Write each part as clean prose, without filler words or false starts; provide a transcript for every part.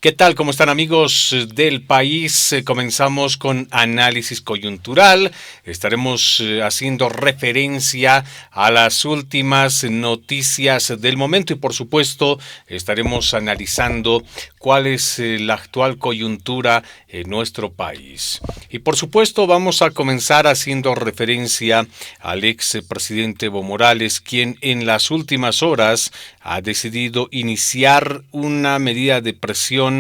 ¿Qué tal? ¿Cómo están amigos del país? Comenzamos con análisis coyuntural. Estaremos haciendo referencia a las últimas noticias del momento y por supuesto estaremos analizando cuál es la actual coyuntura en nuestro país. Y por supuesto vamos a comenzar haciendo referencia al expresidente Evo Morales, quien en las últimas horas ha decidido iniciar una medida de presión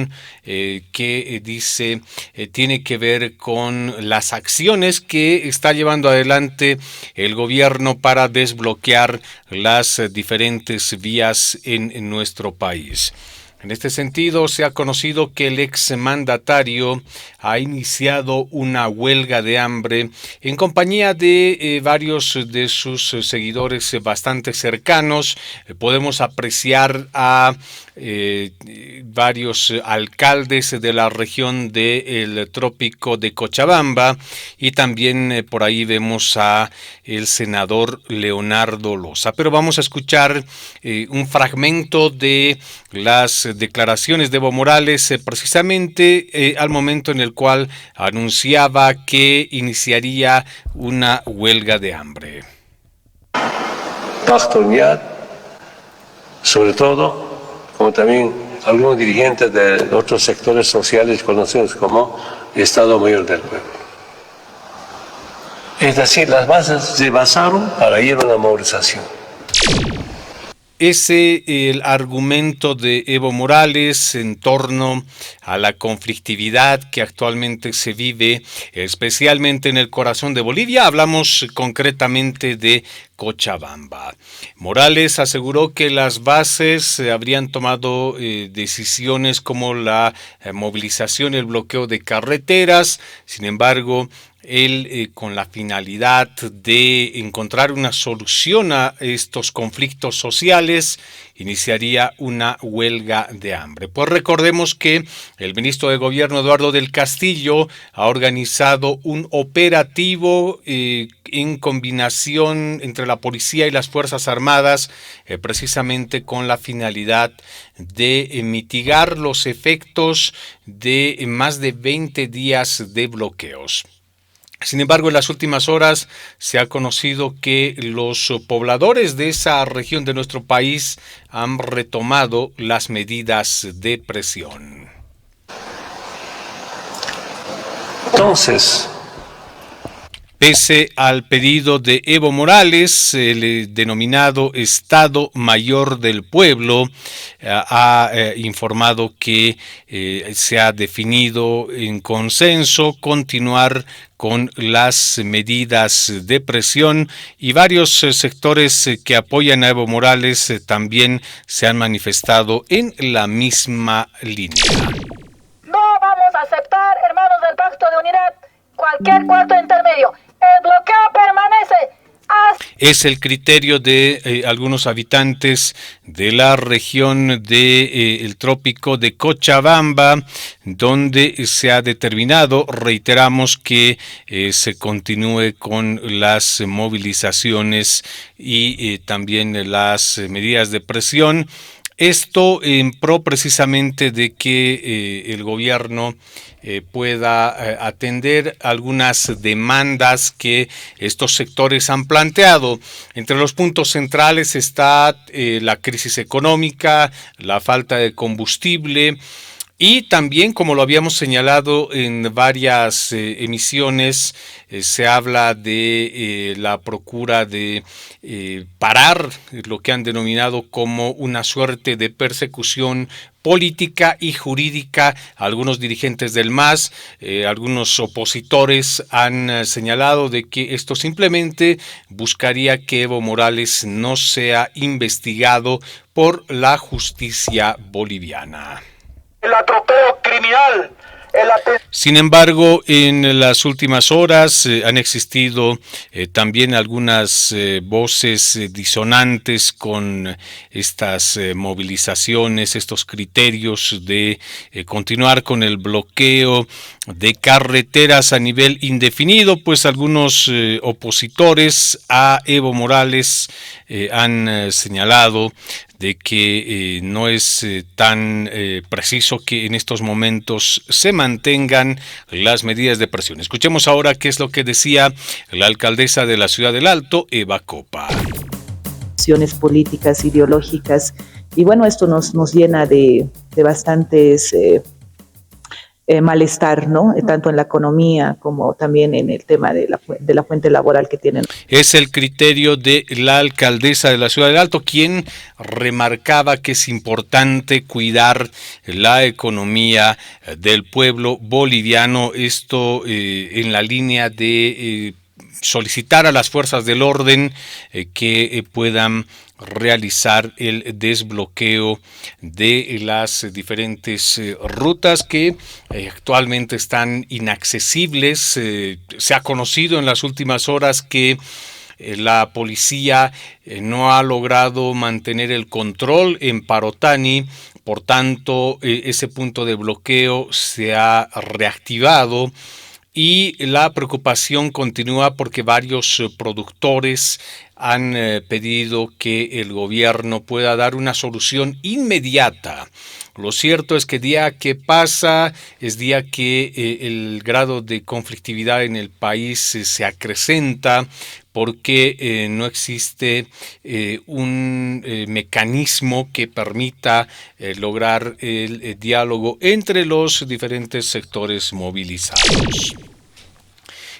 que dice tiene que ver con las acciones que está llevando adelante el gobierno para desbloquear las diferentes vías en nuestro país. En este sentido, se ha conocido que el exmandatario ha iniciado una huelga de hambre en compañía de varios de sus seguidores bastante cercanos. Podemos apreciar a varios alcaldes de la región del trópico de Cochabamba y también por ahí vemos a el senador Leonardo Loza. Pero vamos a escuchar un fragmento de las declaraciones de Evo Morales precisamente al momento en el cual anunciaba que iniciaría una huelga de hambre. Pastorear, sobre todo, como también algunos dirigentes de otros sectores sociales conocidos como Estado Mayor del Pueblo. Es decir, las bases se basaron para ir a una movilización. Ese el argumento de Evo Morales en torno a la conflictividad que actualmente se vive, especialmente en el corazón de Bolivia. Hablamos concretamente de Cochabamba. Morales aseguró que las bases habrían tomado decisiones como la movilización y el bloqueo de carreteras. Sin embargo, él con la finalidad de encontrar una solución a estos conflictos sociales, iniciaría una huelga de hambre. Pues recordemos que el ministro de Gobierno Eduardo del Castillo ha organizado un operativo en combinación entre la policía y las Fuerzas Armadas, precisamente con la finalidad de mitigar los efectos de más de 20 días de bloqueos. Sin embargo, en las últimas horas se ha conocido que los pobladores de esa región de nuestro país han retomado las medidas de presión. Entonces, pese al pedido de Evo Morales, el denominado Estado Mayor del Pueblo ha informado que se ha definido en consenso continuar con las medidas de presión y varios sectores que apoyan a Evo Morales también se han manifestado en la misma línea. No vamos a aceptar, hermanos del Pacto de Unidad, cualquier cuarto intermedio. El bloqueo permanece. Es el criterio de algunos habitantes de la región del trópico de Cochabamba, donde se ha determinado, reiteramos, que se continúe con las movilizaciones y también las medidas de presión. Esto en pro precisamente de que el gobierno pueda atender algunas demandas que estos sectores han planteado. Entre los puntos centrales está la crisis económica, la falta de combustible y también, como lo habíamos señalado en varias emisiones, se habla de la procura de parar lo que han denominado como una suerte de persecución política y jurídica. Algunos dirigentes del MAS, algunos opositores han señalado de que esto simplemente buscaría que Evo Morales no sea investigado por la justicia boliviana. El atropello criminal. Sin embargo, en las últimas horas han existido también algunas voces disonantes con estas movilizaciones, estos criterios de continuar con el bloqueo de carreteras a nivel indefinido, pues algunos opositores a Evo Morales han señalado de que no es tan preciso que en estos momentos se mantengan las medidas de presión. Escuchemos ahora qué es lo que decía la alcaldesa de la Ciudad del Alto, Eva Copa. Políticas, ideológicas, y bueno, esto nos llena de bastantes malestar, ¿no? Tanto en la economía como también en el tema de la fuente laboral que tienen. Es el criterio de la alcaldesa de la Ciudad del Alto, quien remarcaba que es importante cuidar la economía del pueblo boliviano, esto en la línea de solicitar a las fuerzas del orden que puedan realizar el desbloqueo de las diferentes rutas que actualmente están inaccesibles. Se ha conocido en las últimas horas que la policía no ha logrado mantener el control en Parotani, por tanto ese punto de bloqueo se ha reactivado. Y la preocupación continúa porque varios productores han pedido que el gobierno pueda dar una solución inmediata. Lo cierto es que día que pasa es día que el grado de conflictividad en el país se acrecenta porque no existe un mecanismo que permita lograr el diálogo entre los diferentes sectores movilizados.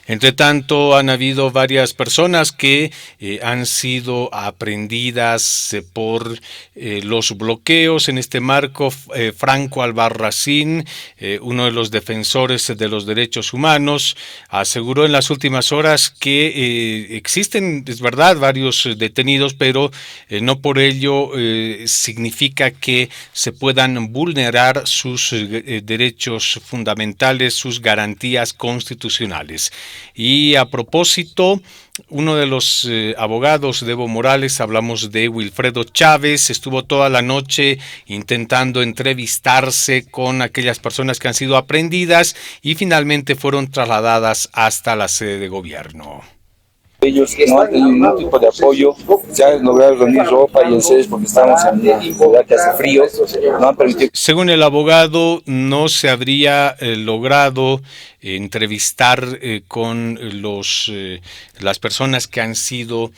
Entre tanto, han habido varias personas que han sido aprehendidas por los bloqueos. En este marco, Franco Albarracín, uno de los defensores de los derechos humanos, aseguró en las últimas horas que existen, es verdad, varios detenidos, pero no por ello significa que se puedan vulnerar sus derechos fundamentales, sus garantías constitucionales. Y a propósito, uno de los abogados de Evo Morales, hablamos de Wilfredo Chávez, estuvo toda la noche intentando entrevistarse con aquellas personas que han sido aprehendidas y finalmente fueron trasladadas hasta la sede de gobierno. Ellos no han tenido ningún tipo de apoyo, se han logrado reunir ropa y enseres porque estamos en lugar que hace frío, no han permitido. Según el abogado, no se habría logrado entrevistar con las personas que han sido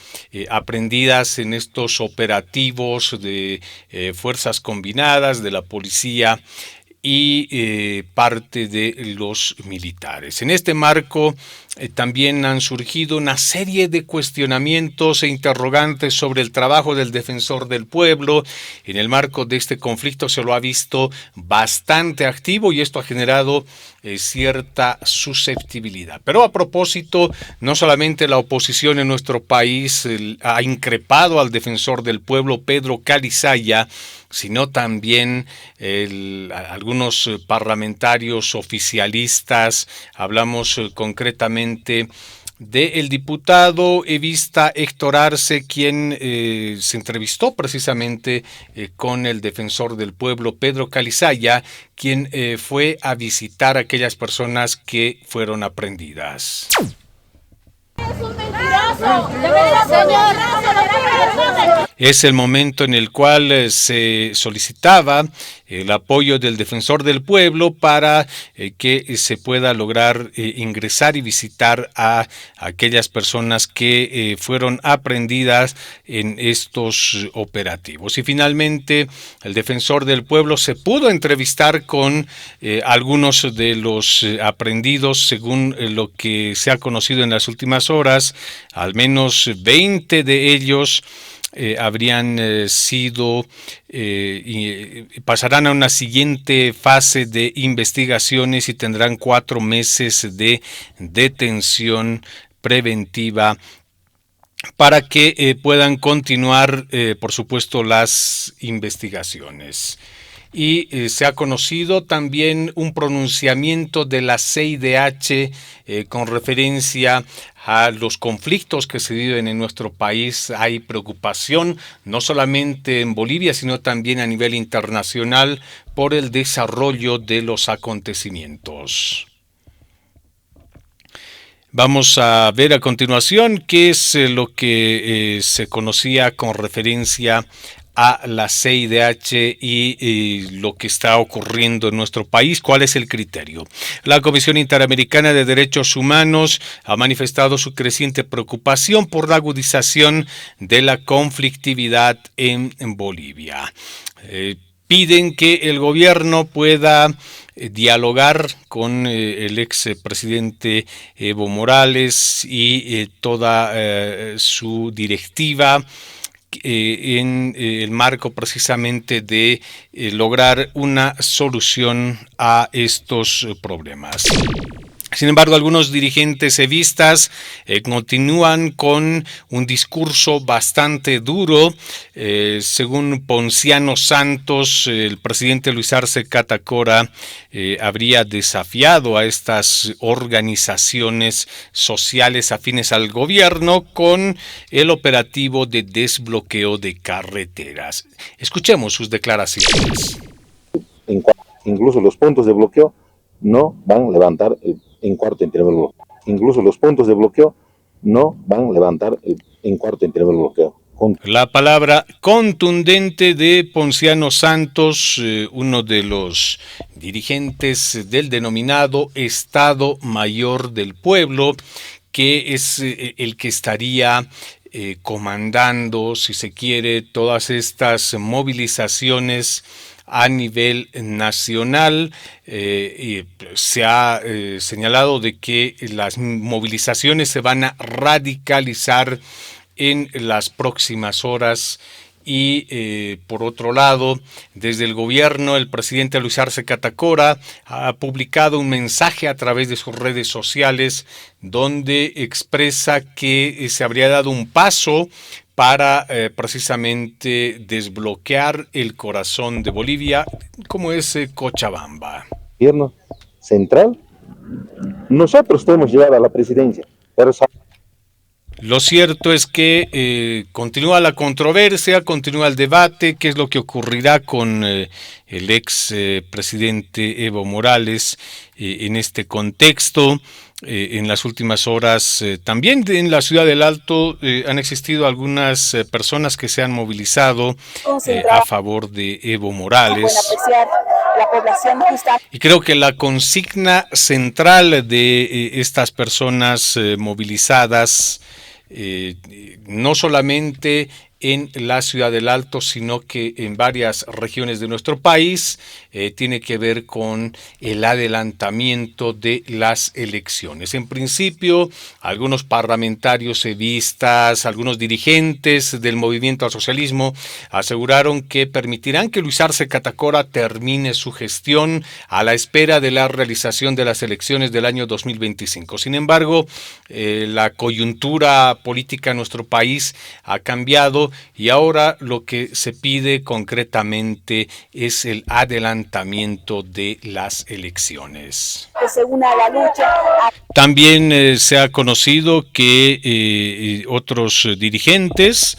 aprehendidas en estos operativos de fuerzas combinadas de la policía y parte de los militares. En este marco también han surgido una serie de cuestionamientos e interrogantes sobre el trabajo del defensor del pueblo. En el marco de este conflicto se lo ha visto bastante activo y esto ha generado cierta susceptibilidad. Pero a propósito, no solamente la oposición en nuestro país ha increpado al defensor del pueblo, Pedro Calizaya, sino también algunos parlamentarios oficialistas. Hablamos concretamente del diputado evista Héctor Arce, quien se entrevistó precisamente con el defensor del pueblo, Pedro Calizaya, quien fue a visitar a aquellas personas que fueron aprehendidas. ¡Es un mentiroso! ¡De veras, señor! Es el momento en el cual se solicitaba el apoyo del defensor del pueblo para que se pueda lograr ingresar y visitar a aquellas personas que fueron aprehendidas en estos operativos. Y finalmente el defensor del pueblo se pudo entrevistar con algunos de los aprehendidos, según lo que se ha conocido en las últimas horas. Al menos 20 de ellos habrían sido y pasarán a una siguiente fase de investigaciones y tendrán 4 meses de detención preventiva para que puedan continuar, por supuesto, las investigaciones. Y se ha conocido también un pronunciamiento de la CIDH con referencia a los conflictos que se viven en nuestro país. Hay preocupación no solamente en Bolivia, sino también a nivel internacional por el desarrollo de los acontecimientos. Vamos a ver a continuación qué es lo que se conocía con referencia a la CIDH y lo que está ocurriendo en nuestro país. ¿Cuál es el criterio? La Comisión Interamericana de Derechos Humanos ha manifestado su creciente preocupación por la agudización de la conflictividad en Bolivia. Piden que el gobierno pueda dialogar con el expresidente Evo Morales y toda su directiva en el marco precisamente de lograr una solución a estos problemas. Sin embargo, algunos dirigentes evistas continúan con un discurso bastante duro. Según Ponciano Santos, el presidente Luis Arce Catacora habría desafiado a estas organizaciones sociales afines al gobierno con el operativo de desbloqueo de carreteras. Escuchemos sus declaraciones. Incluso los puntos de bloqueo no van a levantar en cuarto intervalo. Incluso los puntos de bloqueo no van a levantar en cuarto intervalo bloqueo. La palabra contundente de Ponciano Santos, uno de los dirigentes del denominado Estado Mayor del Pueblo, que es el que estaría comandando, si se quiere, todas estas movilizaciones a nivel nacional. Se ha señalado de que las movilizaciones se van a radicalizar en las próximas horas y por otro lado, desde el gobierno, el presidente Luis Arce Catacora ha publicado un mensaje a través de sus redes sociales donde expresa que se habría dado un paso para precisamente desbloquear el corazón de Bolivia, como es Cochabamba. Gobierno central, nosotros podemos llegar a la presidencia, pero lo cierto es que continúa la controversia, continúa el debate, qué es lo que ocurrirá con el ex presidente Evo Morales en este contexto. En las últimas horas también en la ciudad del Alto han existido algunas personas que se han movilizado a favor de Evo Morales. Y creo que la consigna central de estas personas movilizadas, no solamente en la ciudad del Alto, sino que en varias regiones de nuestro país, tiene que ver con el adelantamiento de las elecciones. En principio, algunos parlamentarios evistas, algunos dirigentes del movimiento al socialismo aseguraron que permitirán que Luis Arce Catacora termine su gestión a la espera de la realización de las elecciones del año 2025. Sin embargo, la coyuntura política en nuestro país ha cambiado y ahora lo que se pide concretamente es el adelantamiento de las elecciones. También se ha conocido que otros dirigentes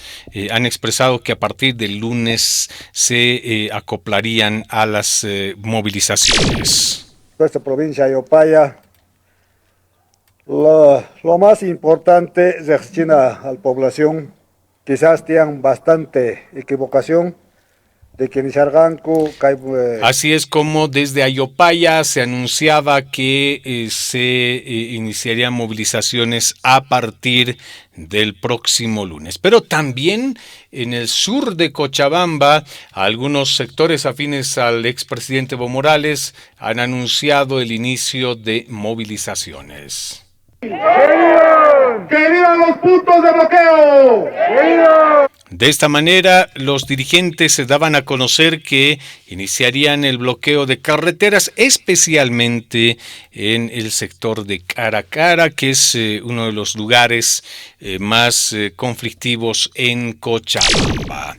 han expresado que a partir del lunes se acoplarían a las movilizaciones. Nuestra provincia de Opaya, lo más importante es destinar a la población. Quizás tengan bastante equivocación de que así es como desde Ayopaya se anunciaba que se iniciarían movilizaciones a partir del próximo lunes. Pero también en el sur de Cochabamba, algunos sectores afines al expresidente Evo Morales han anunciado el inicio de movilizaciones. ¡Que vivan los puntos de bloqueo! De esta manera, los dirigentes se daban a conocer que iniciarían el bloqueo de carreteras, especialmente en el sector de Caracara, que es uno de los lugares más conflictivos en Cochabamba.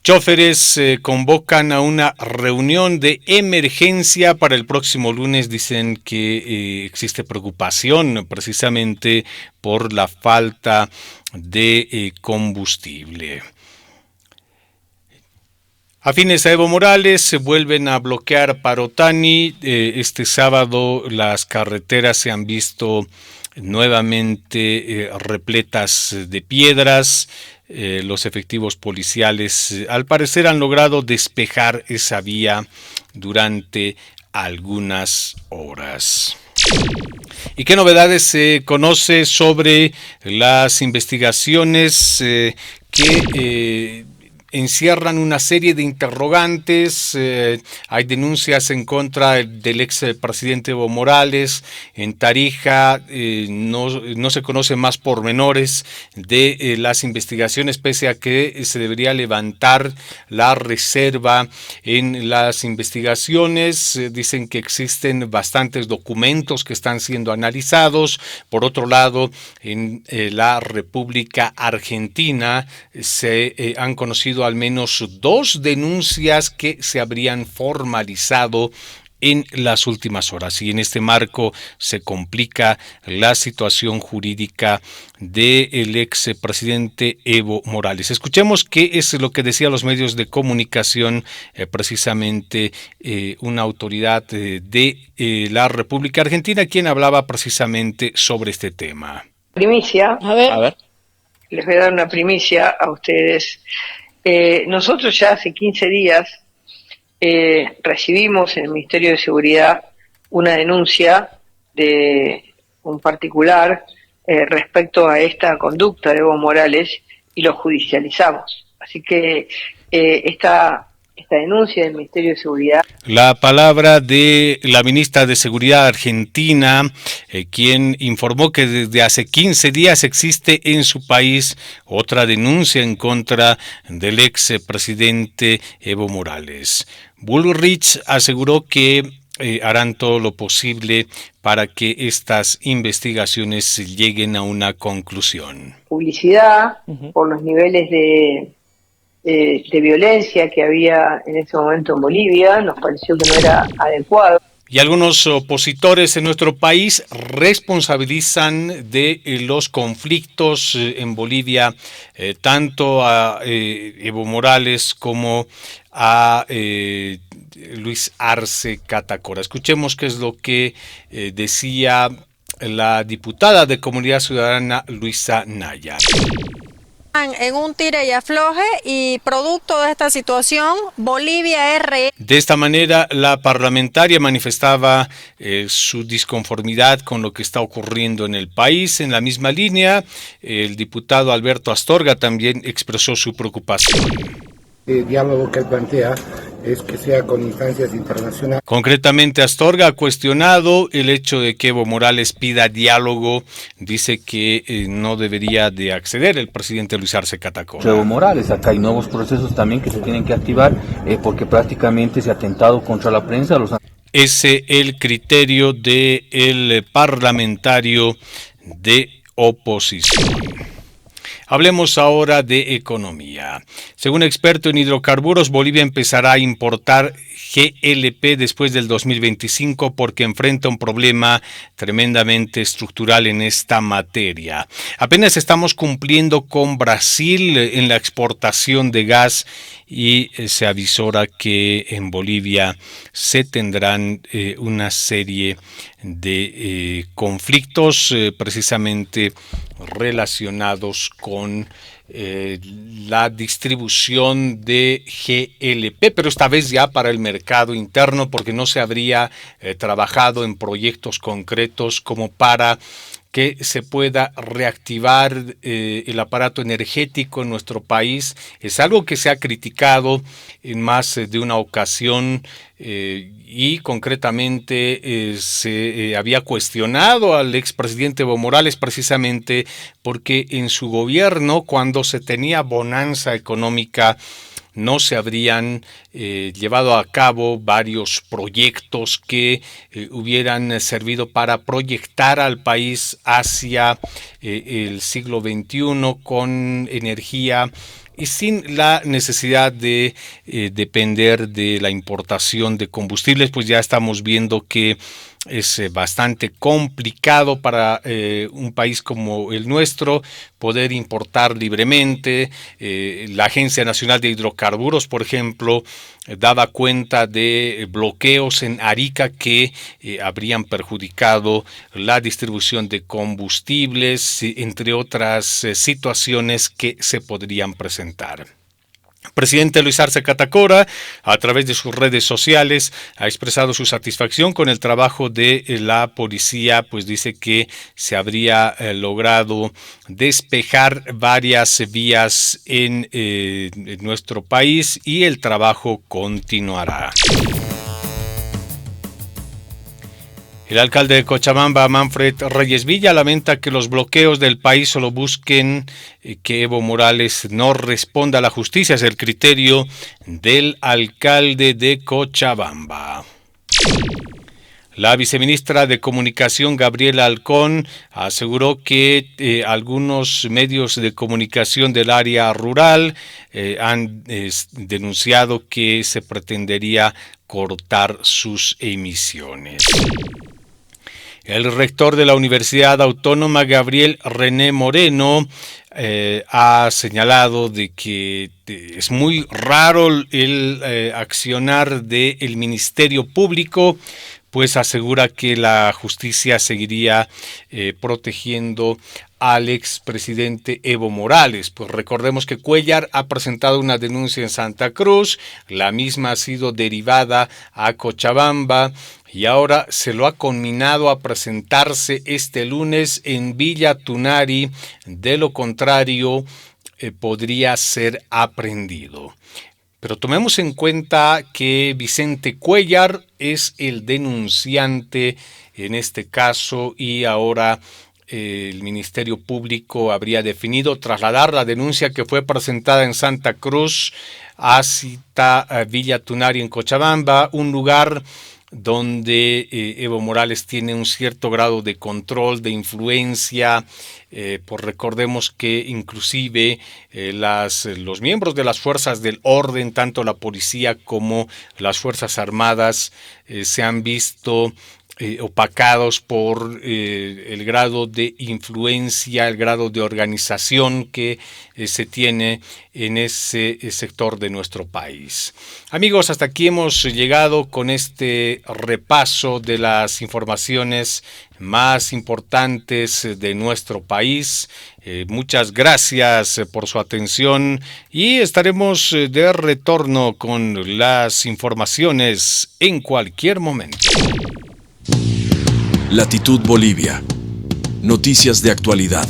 Chóferes convocan a una reunión de emergencia para el próximo lunes. Dicen que existe preocupación precisamente por la falta de combustible. Afines a Evo Morales se vuelven a bloquear Parotani. Este sábado las carreteras se han visto nuevamente repletas de piedras. Los efectivos policiales al parecer han logrado despejar esa vía durante algunas horas. ¿Y qué novedades se conoce sobre las investigaciones que encierran una serie de interrogantes? Hay denuncias en contra del expresidente Evo Morales. En Tarija no se conocen más pormenores de las investigaciones, pese a que se debería levantar la reserva en las investigaciones. Dicen que existen bastantes documentos que están siendo analizados. Por otro lado, en la República Argentina se han conocido al menos 2 denuncias que se habrían formalizado en las últimas horas, y en este marco se complica la situación jurídica del expresidente Evo Morales. Escuchemos qué es lo que decía los medios de comunicación precisamente una autoridad de la República Argentina, quien hablaba precisamente sobre este tema. Primicia, a ver. Les voy a dar una primicia a ustedes. Nosotros ya hace 15 días recibimos en el Ministerio de Seguridad una denuncia de un particular respecto a esta conducta de Evo Morales y lo judicializamos. Así que esta denuncia del Ministerio de Seguridad. La palabra de la ministra de Seguridad argentina, quien informó que desde hace 15 días existe en su país otra denuncia en contra del expresidente Evo Morales. Bullrich aseguró que harán todo lo posible para que estas investigaciones lleguen a una conclusión. Publicidad por los niveles de violencia que había en ese momento en Bolivia, nos pareció que no era adecuado. Y algunos opositores en nuestro país responsabilizan de los conflictos en Bolivia tanto a Evo Morales como a Luis Arce Catacora. Escuchemos qué es lo que decía la diputada de Comunidad Ciudadana, Luisa Naya. En un tire y afloje, y producto de esta situación, Bolivia es De esta manera, la parlamentaria manifestaba su disconformidad con lo que está ocurriendo en el país. En la misma línea, el diputado Alberto Astorga también expresó su preocupación. El diálogo que él plantea es que sea con instancias internacionales. Concretamente, Astorga ha cuestionado el hecho de que Evo Morales pida diálogo. Dice que no debería de acceder el presidente Luis Arce Catacora. Evo Morales, acá hay nuevos procesos también que se tienen que activar porque prácticamente se ha atentado contra la prensa. Ese el criterio del parlamentario de oposición. Hablemos ahora de economía. Según experto en hidrocarburos, Bolivia empezará a importar GLP después del 2025 porque enfrenta un problema tremendamente estructural en esta materia. Apenas estamos cumpliendo con Brasil en la exportación de gas y se avisora que en Bolivia se tendrán una serie de conflictos precisamente relacionados con la distribución de GLP, pero esta vez ya para el mercado interno, porque no se habría trabajado en proyectos concretos como para que se pueda reactivar el aparato energético en nuestro país. Es algo que se ha criticado en más de una ocasión y concretamente se había cuestionado al expresidente Evo Morales precisamente porque en su gobierno, cuando se tenía bonanza económica, no se habrían llevado a cabo varios proyectos que hubieran servido para proyectar al país hacia el siglo XXI con energía y sin la necesidad de depender de la importación de combustibles. Pues ya estamos viendo que es bastante complicado para un país como el nuestro poder importar libremente. La Agencia Nacional de Hidrocarburos, por ejemplo, daba cuenta de bloqueos en Arica que habrían perjudicado la distribución de combustibles, entre otras situaciones que se podrían presentar. El presidente Luis Arce Catacora, a través de sus redes sociales, ha expresado su satisfacción con el trabajo de la policía, pues dice que se habría logrado despejar varias vías en nuestro país y el trabajo continuará. El alcalde de Cochabamba, Manfred Reyes Villa, lamenta que los bloqueos del país solo busquen que Evo Morales no responda a la justicia. Es el criterio del alcalde de Cochabamba. La viceministra de Comunicación, Gabriela Alcón, aseguró que algunos medios de comunicación del área rural han denunciado que se pretendería cortar sus emisiones. El rector de la Universidad Autónoma, Gabriel René Moreno, ha señalado de que es muy raro el accionar del Ministerio Público, pues asegura que la justicia seguiría protegiendo al expresidente Evo Morales. Pues recordemos que Cuéllar ha presentado una denuncia en Santa Cruz, la misma ha sido derivada a Cochabamba y ahora se lo ha conminado a presentarse este lunes en Villa Tunari. De lo contrario, podría ser aprehendido. Pero tomemos en cuenta que Vicente Cuéllar es el denunciante en este caso y ahora el Ministerio Público habría definido trasladar la denuncia que fue presentada en Santa Cruz a Villa Tunari en Cochabamba, un lugar donde Evo Morales tiene un cierto grado de control, de influencia. Pues recordemos que inclusive los miembros de las fuerzas del orden, tanto la policía como las fuerzas armadas, se han visto opacados por el grado de influencia, el grado de organización que se tiene en ese sector de nuestro país. Amigos, hasta aquí hemos llegado con este repaso de las informaciones más importantes de nuestro país. Muchas gracias por su atención y estaremos de retorno con las informaciones en cualquier momento. Latitud Bolivia. Noticias de actualidad.